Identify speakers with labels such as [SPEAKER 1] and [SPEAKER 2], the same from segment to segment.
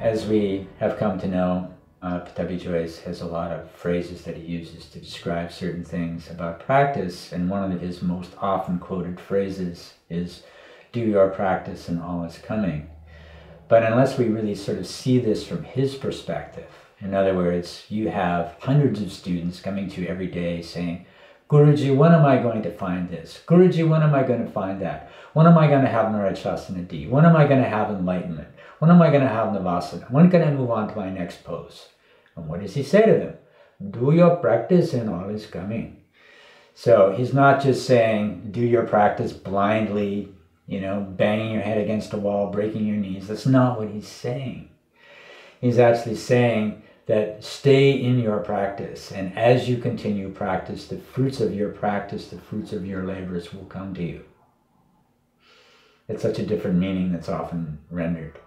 [SPEAKER 1] as we have come to know, Pattabhi Jois has a lot of phrases that he uses to describe certain things about practice, and one of his most often quoted phrases is, "Do your practice and all is coming." But unless we really sort of see this from his perspective, in other words, you have hundreds of students coming to you every day saying, "Guruji, when am I going to find this? Guruji, when am I going to find that? When am I going to have Narayachasana D? When am I going to have enlightenment? When am I going to have Navasana? When can I move on to my next pose?" And what does he say to them? Do your practice and all is coming. So he's not just saying, do your practice blindly, banging your head against a wall, breaking your knees. That's not what he's saying. He's actually saying that stay in your practice, and as you continue practice, the fruits of your practice, the fruits of your labors will come to you. It's such a different meaning that's often rendered.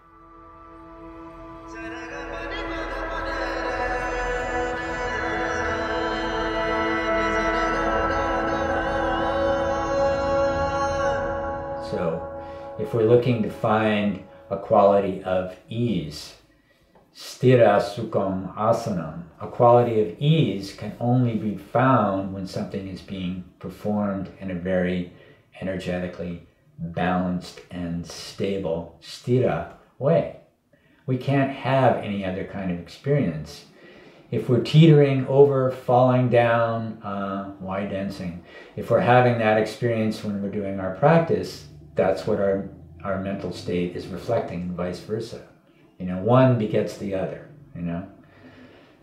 [SPEAKER 1] So, if we're looking to find a quality of ease, sthira sukham asanam, a quality of ease can only be found when something is being performed in a very energetically balanced and stable, sthira way. We can't have any other kind of experience. If we're teetering over, falling down, why dancing? If we're having that experience when we're doing our practice, that's what our mental state is reflecting, and vice versa. One begets the other,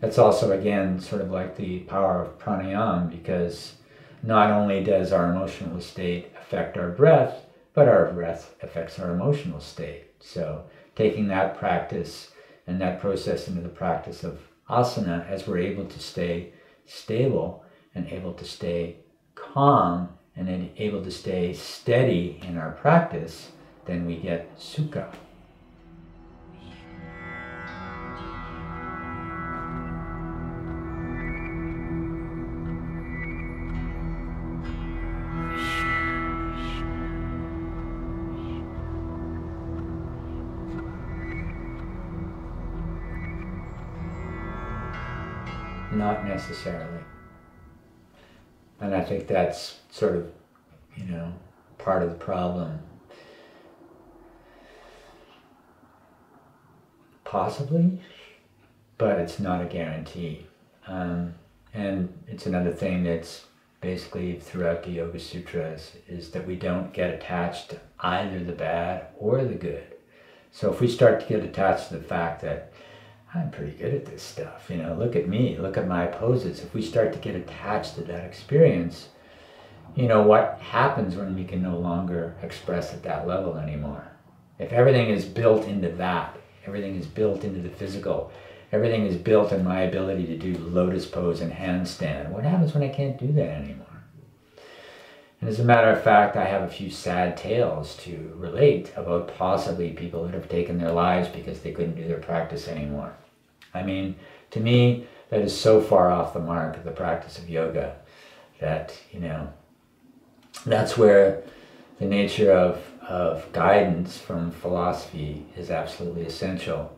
[SPEAKER 1] That's also, again, sort of like the power of pranayama, because not only does our emotional state affect our breath, but our breath affects our emotional state. So taking that practice and that process into the practice of asana, as we're able to stay stable and able to stay calm and then able to stay steady in our practice, then we get sukha. Not necessarily. And I think that's sort of, part of the problem. Possibly, but it's not a guarantee. And it's another thing that's basically throughout the Yoga Sutras, is that we don't get attached to either the bad or the good. So if we start to get attached to the fact that I'm pretty good at this stuff, look at me, look at my poses. If we start to get attached to that experience, what happens when we can no longer express at that level anymore? If everything is built into that, everything is built into the physical, everything is built in my ability to do lotus pose and handstand, what happens when I can't do that anymore? And as a matter of fact, I have a few sad tales to relate about possibly people that have taken their lives because they couldn't do their practice anymore. I mean, to me, that is so far off the mark of the practice of yoga that, that's where the nature of guidance from philosophy is absolutely essential.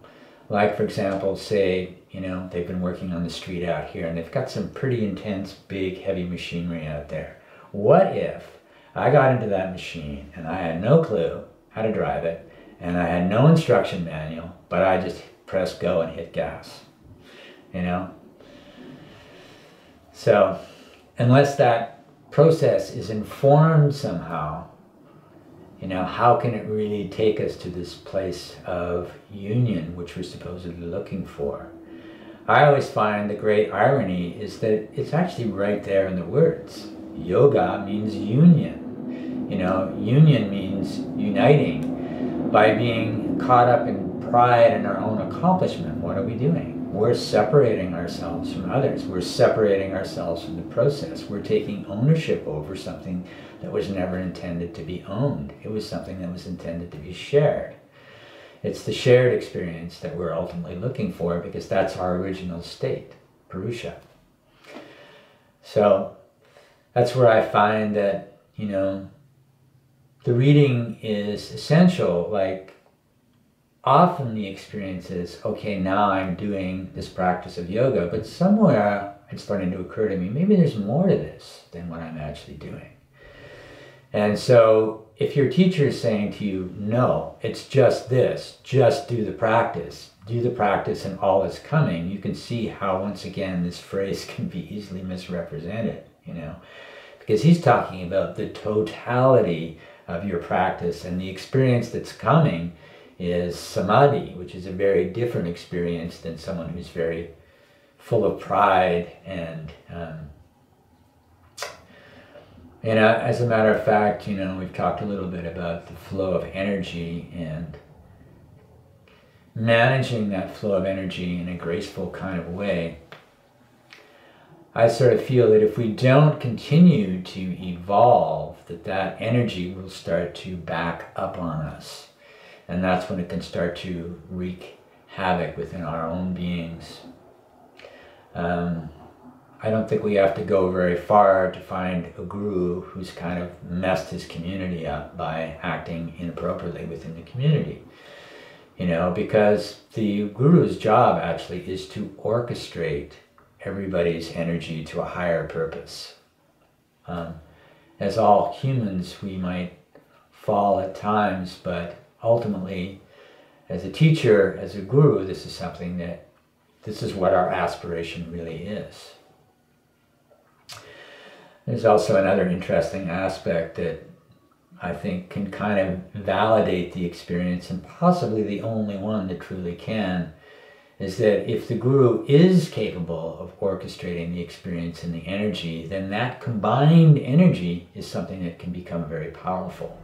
[SPEAKER 1] Like, for example, say, they've been working on the street out here and they've got some pretty intense, big, heavy machinery out there. What if I got into that machine and I had no clue how to drive it and I had no instruction manual, but I just pressed go and hit gas, So, unless that process is informed somehow, how can it really take us to this place of union, which we're supposedly looking for? I always find the great irony is that it's actually right there in the words. Yoga means union. Union means uniting. By being caught up in pride in our own accomplishment, what are we doing? We're separating ourselves from others. We're separating ourselves from the process. We're taking ownership over something that was never intended to be owned. It was something that was intended to be shared. It's the shared experience that we're ultimately looking for, because that's our original state, Purusha. So that's where I find that, the reading is essential. Like, often the experience is, okay, now I'm doing this practice of yoga, but somewhere it's starting to occur to me, maybe there's more to this than what I'm actually doing. And so if your teacher is saying to you, no, it's just this, just do the practice and all is coming, you can see how, once again, this phrase can be easily misrepresented, you know, because he's talking about the totality of your practice, and the experience that's coming is samadhi, which is a very different experience than someone who's very full of pride and as a matter of fact, you know, we've talked a little bit about the flow of energy and managing that flow of energy in a graceful kind of way. I sort of feel that if we don't continue to evolve, that energy will start to back up on us. And that's when it can start to wreak havoc within our own beings. I don't think we have to go very far to find a guru who's kind of messed his community up by acting inappropriately within the community. You know, because the guru's job actually is to orchestrate everybody's energy to a higher purpose. As all humans, we might fall at times, but ultimately, as a teacher, as a guru, this is what our aspiration really is. There's also another interesting aspect that I think can kind of validate the experience, and possibly the only one that truly can, is that if the guru is capable of orchestrating the experience and the energy, then that combined energy is something that can become very powerful.